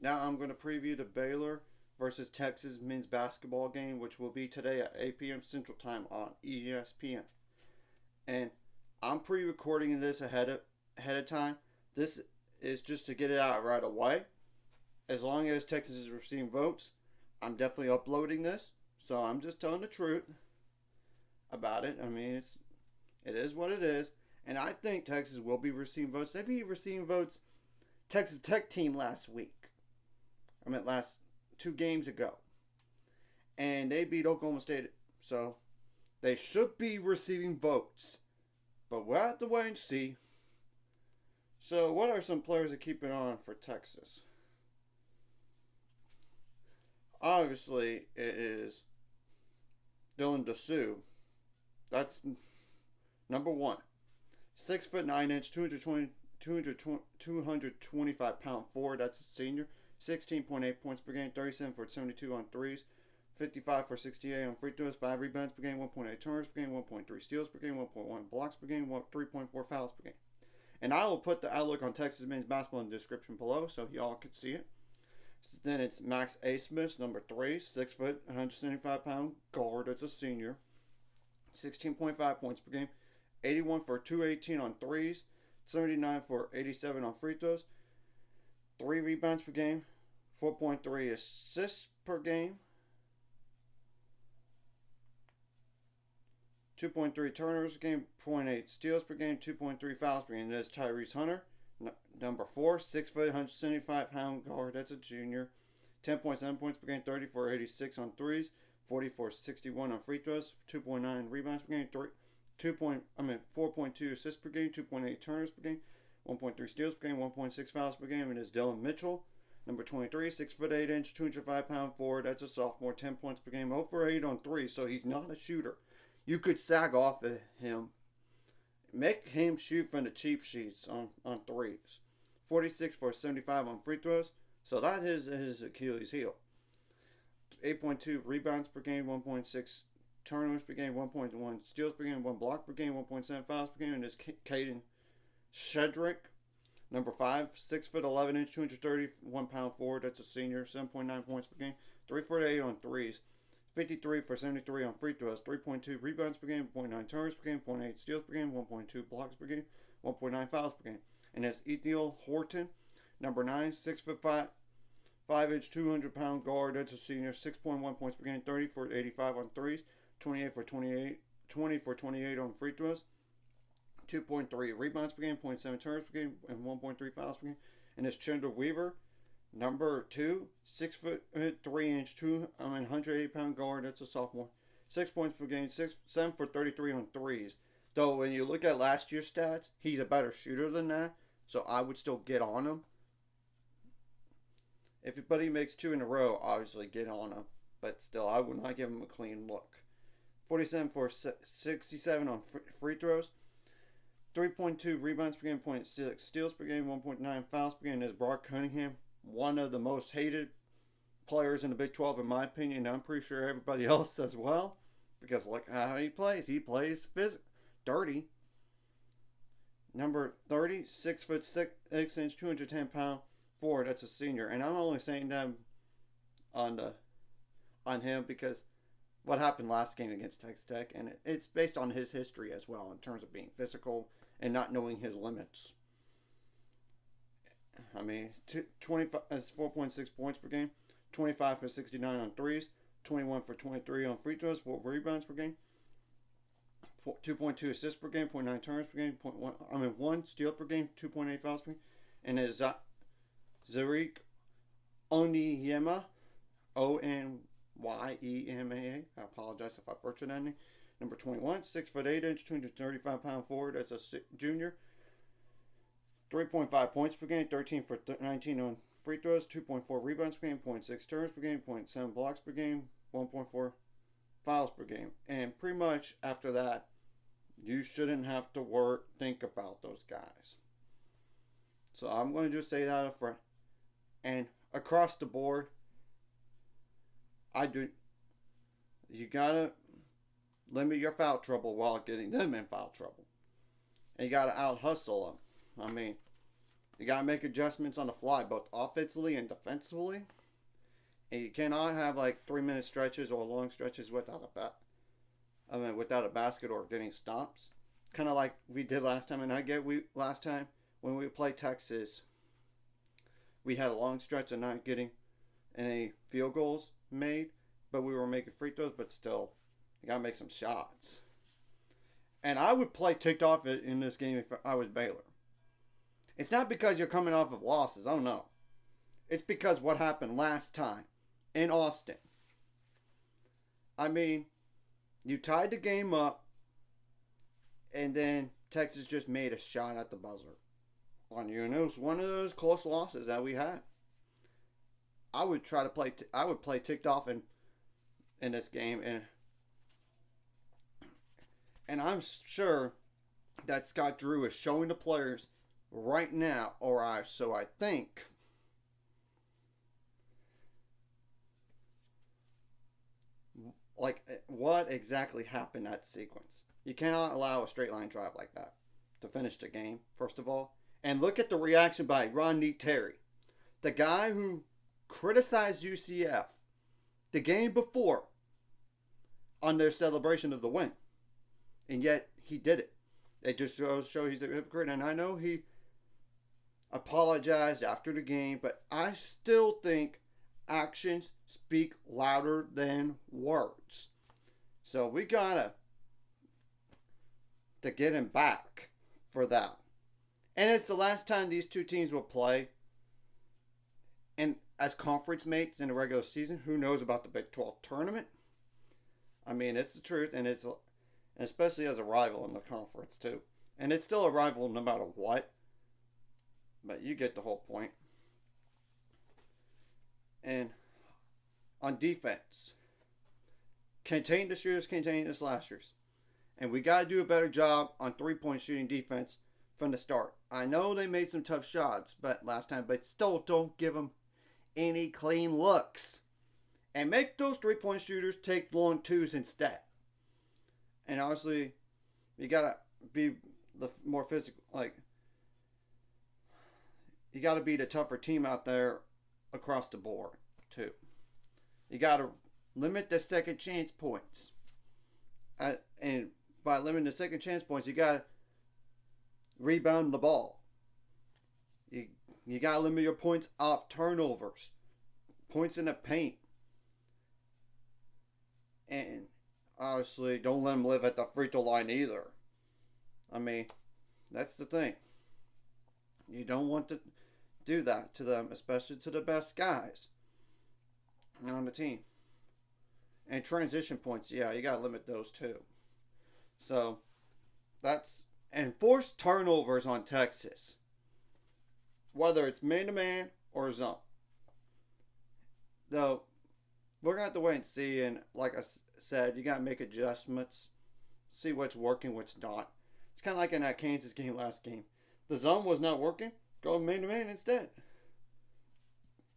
Now I'm going to preview the Baylor versus Texas men's basketball game, which will be today at 8 p.m. Central Time on ESPN. And I'm pre-recording this ahead of time. This is just to get it out right away. As long as Texas is receiving votes, I'm definitely uploading this. So I'm just telling the truth about it. I mean, it is what it is, and I think Texas will be receiving votes. They be receiving votes. Texas Tech team last week. I meant last 2 games ago, and they beat Oklahoma State. So they should be receiving votes, but we'll have to wait and see. So what are some players to keep an eye on for Texas? Obviously, it is Dylan DeSue. That's number one. 6'9", 225-pound forward. That's a senior. 16.8 points per game, 37 for 72 on threes, 55 for 68 on free throws, 5 rebounds per game, 1.8 turnovers per game, 1.3 steals per game, 1.1 blocks per game, 3.4 fouls per game. And I will put the outlook on Texas men's basketball in the description below so y'all can see it. Then it's Max A. Smith, number 3, 6 foot, 175-pound guard. That's a senior. 16.5 points per game, 81 for 218 on threes, 79 for 87 on free throws, 3 rebounds per game, 4.3 assists per game, 2.3 turnovers per game, 0.8 steals per game, 2.3 fouls per game. That's Tyrese Hunter, number 4, 6 foot, 175-pound guard. That's a junior. 10.7 points per game, 30 for 86 on threes, 40 for 61 on free throws, 2.9 rebounds per game, 4.2 assists per game, 2.8 turnovers per game, 1.3 steals per game, 1.6 fouls per game. And it's Dylan Mitchell, number 23, 6'8", 205-pound forward. That's a sophomore, 10 points per game, 0 for 8 on threes. So he's not a shooter. You could sag off of him, make him shoot from the cheap sheets on threes. 46 for 75 on free throws. So that is his Achilles heel. 8.2 rebounds per game, 1.6 turnovers per game, 1.1 steals per game, 1 block per game, 1.7 fouls per game. And it's Caden Shedrick, number 5, 6'11", 231-pound forward. That's a senior. 7.9 points per game, 3 for 8 on threes, 53 for 73 on free throws, 3.2 rebounds per game, 0.9 turnovers per game, 0.8 steals per game, 1.2 blocks per game, 1.9 fouls per game. And it's Ethiel Horton, number 9, 6'5", 200-pound guard. That's a senior. 6.1 points per game, 30 for 85 on threes, 20 for 28 on free throws, 2.3 rebounds per game, 0.7 turnovers per game, and 1.3 fouls per game. And it's Chandler Weaver, number 2, 6'3", 180-pound guard. That's a sophomore. 6 points per game, 7 for 33 on threes. Though when you look at last year's stats, he's a better shooter than that. So I would still get on him. If he makes 2 in a row, obviously get on him. But still, I would not give him a clean look. 47 for 67 on free throws. 3.2 rebounds per game, 0.6 steals per game, 1.9 fouls per game. Is Brock Cunningham, one of the most hated players in the Big 12 in my opinion. I'm pretty sure everybody else as well. Because look how he plays. He plays dirty. Number 30, 6'6", 210-pound forward. That's a senior. And I'm only saying that on him because what happened last game against Texas Tech, and it's based on his history as well in terms of being physical and not knowing his limits. I mean, 4.6 points per game, 25 for 69 on threes, 21 for 23 on free throws, 4 rebounds per game, 2.2 assists per game, 0.9 turns per game, 1 steal per game, 2.8 fouls per game. And is Zarik Onyema, Onyema. I apologize if I butchered that name. Number 21, 6'8", 235-pound forward. That's a junior. 3.5 points per game, 13 for 19 on free throws, 2.4 rebounds per game, 0.6 turns per game, 0.7 blocks per game, 1.4 fouls per game. And pretty much after that, you shouldn't have to think about those guys. So I'm going to just say that up front. And across the board, you gotta limit your foul trouble while getting them in foul trouble. And you gotta out hustle them. I mean, You got to make adjustments on the fly, both offensively and defensively. And you cannot have like 3 minute stretches or long stretches without without a basket or getting stops. Kind of like we did last time. And I get last time when we played Texas, we had a long stretch of not getting any field goals made, but we were making free throws. But still, you got to make some shots. And I would play ticked off in this game if I was Baylor. It's not because you're coming off of losses. Oh no. It's because what happened last time in Austin. I mean, you tied the game up, and then Texas just made a shot at the buzzer on you. And it was one of those close losses that we had. I would try to play. I would play ticked off in this game, and I'm sure that Scott Drew is showing the players right now, so I think, like, what exactly happened that sequence. You cannot allow a straight line drive like that to finish the game, first of all. And look at the reaction by Rodney Terry, the guy who criticized UCF the game before on their celebration of the win. And yet he did it. It just goes to show he's a hypocrite. And I know he apologized after the game, but I still think actions speak louder than words. So we gotta to get him back for that. And it's the last time these two teams will play. And as conference mates in the regular season, who knows about the Big 12 tournament? I mean, it's the truth, and especially as a rival in the conference too. And it's still a rival no matter what. But you get the whole point. And on defense, contain the shooters, contain the slashers. And we got to do a better job on three-point shooting defense from the start. I know they made some tough shots last time, but still don't give them any clean looks. And make those three-point shooters take long twos instead. And honestly, you got to be the more physical, you got to be the tougher team out there across the board, too. You got to limit the second chance points. And by limiting the second chance points, you got to rebound the ball. You got to limit your points off turnovers, points in the paint. And obviously, don't let them live at the free throw line either. I mean, that's the thing. You don't want to do that to them, especially to the best guys on the team. And transition points, yeah, you got to limit those too. So, and force turnovers on Texas. Whether it's man-to-man or zone. Though, we're going to have to wait and see. And like I said, you got to make adjustments. See what's working, what's not. It's kind of like in that Kansas game last game. The zone was not working. Go man-to-man instead.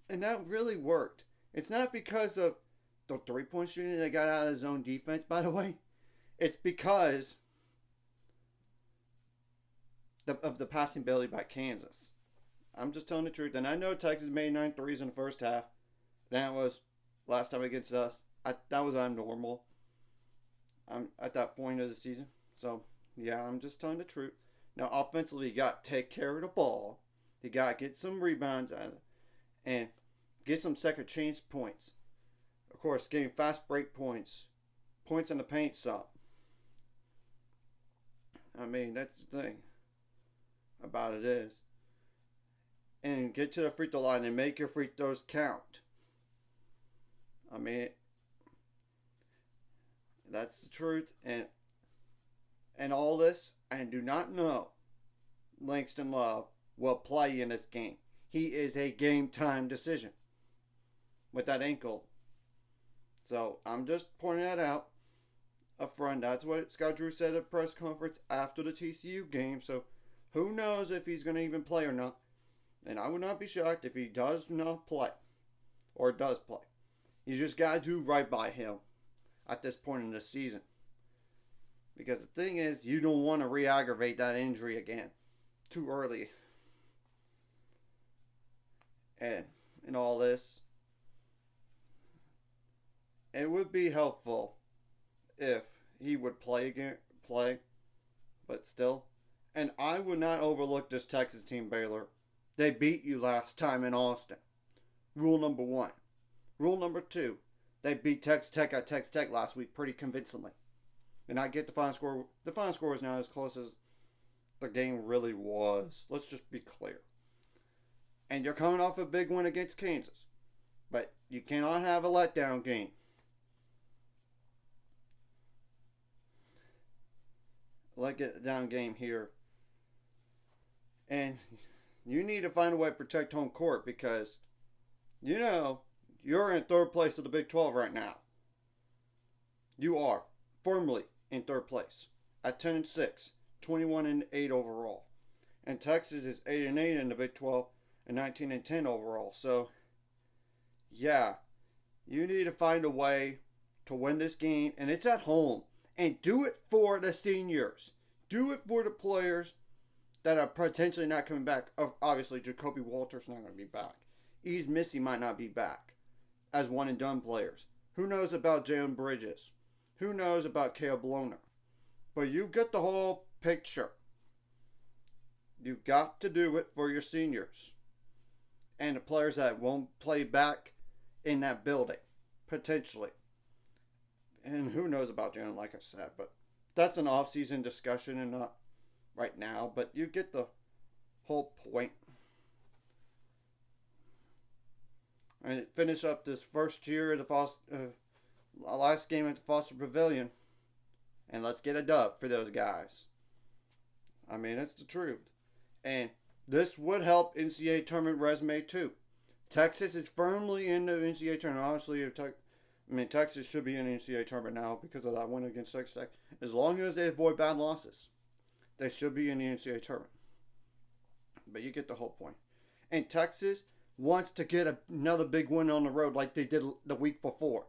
And that really worked. It's not because of the three-point shooting that got out of zone defense, by the way. It's because of the passing ability by Kansas. I'm just telling the truth. And I know Texas made 9 threes in the first half. That was last time against us. That was abnormal. I'm at that point of the season. So, yeah, I'm just telling the truth. Now, offensively, you got to take care of the ball. You got to get some rebounds and get some second chance points. Of course, getting fast break points. Points in the paint some. I mean, that's the thing about it is. And get to the free throw line and make your free throws count. I mean, that's the truth. And all this, and do not know Langston Love will play in this game. He is a game time decision with that ankle. So I'm just pointing that out up front. That's what Scott Drew said at a press conference after the TCU game. So who knows if he's going to even play or not. And I would not be shocked if he does not play or does play. You just got to do right by him at this point in the season. Because the thing is, you don't want to re-aggravate that injury again too early. and in all this, it would be helpful if he would play again, but still. And I would not overlook this Texas team, Baylor. They beat you last time in Austin. Rule number one. Rule number two. They beat Texas Tech at Texas Tech last week pretty convincingly. And I get the final score. The final score is not as close as the game really was. Let's just be clear. And you're coming off a big win against Kansas. But you cannot have a letdown game. Letdown game here. And you need to find a way to protect home court because, you're in third place of the Big 12 right now. You are firmly in third place at 10-6, 21-8 overall. And Texas is 8-8 in the Big 12 and 19-10 overall. So, yeah, you need to find a way to win this game, and it's at home. And do it for the seniors. Do it for the players that are potentially not coming back. Obviously, Jacoby Walter's not going to be back. Ease Missy might not be back as one-and-done players. Who knows about Jalen Bridges? Who knows about Caleb Lohner? But you get the whole picture. You've got to do it for your seniors. And the players that won't play back in that building. Potentially. And who knows about Jalen, like I said. But that's an off-season discussion and not right now. But you get the whole point. And finish up this first year of the last game at the Foster Pavilion. And let's get a dub for those guys. I mean, it's the truth. And this would help NCAA tournament resume too. Texas is firmly in the NCAA tournament. Honestly, Texas should be in the NCAA tournament now because of that win against Texas Tech. As long as they avoid bad losses, they should be in the NCAA tournament. But you get the whole point. And Texas wants to get another big win on the road like they did the week before.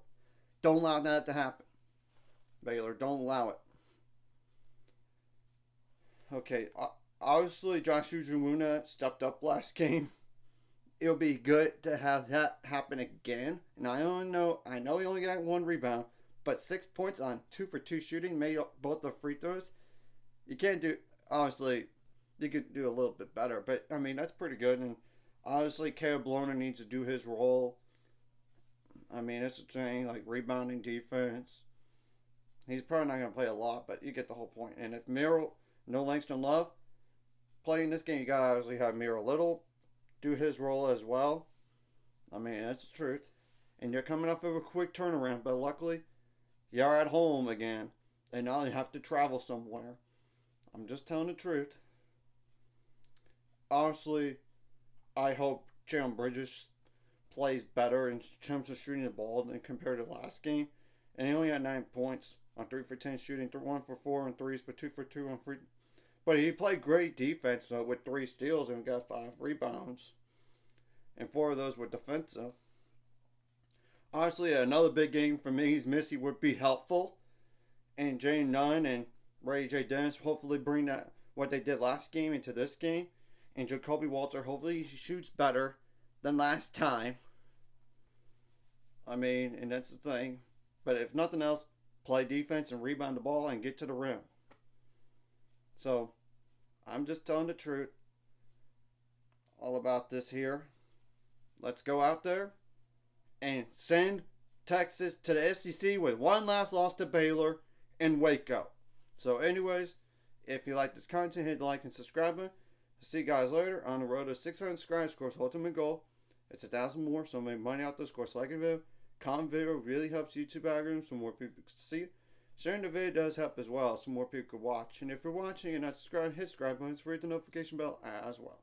Don't allow that to happen. Baylor, don't allow it. Okay, obviously Josh Ujiwuna stepped up last game. It'll be good to have that happen again. And I know he only got one rebound, but 6 points on 2 for 2 shooting, made both the free throws. You can't do, obviously, you could do a little bit better, but I mean, that's pretty good. And obviously, Caleb Lohner needs to do his role. I mean, it's a thing, like rebounding defense. He's probably not going to play a lot, but you get the whole point. And if no Langston Love playing this game, you got to obviously have Miro Little do his role as well. I mean, that's the truth. And you're coming off of a quick turnaround, but luckily, you're at home again. And now you have to travel somewhere. I'm just telling the truth. Obviously, I hope Jalen Bridges plays better in terms of shooting the ball than compared to last game. And he only had 9 points on 3 for 10 shooting, 1 for 4 on threes, but 2 for 2 on free. But he played great defense with 3 steals and got 5 rebounds. And 4 of those were defensive. Honestly, another big game for me, Missy would be helpful. And Jane Nunn and Ray J. Dennis hopefully bring that what they did last game into this game. And Jacoby Walter, hopefully he shoots better than last time. I mean, and that's the thing. But if nothing else, play defense and rebound the ball and get to the rim. So, I'm just telling the truth all about this here. Let's go out there and send Texas to the SEC with one last loss to Baylor in Waco. So anyways, if you like this content, hit the like and subscribe button. See you guys later on the road to 600 subscribers. Of course, ultimate goal. It's 1,000 more, so make money out this course. Like a video, comment video really helps YouTube algorithms so more people can see it. Sharing the video does help as well, so more people can watch. And if you're watching and not subscribed, hit subscribe button. Hit the notification bell as well.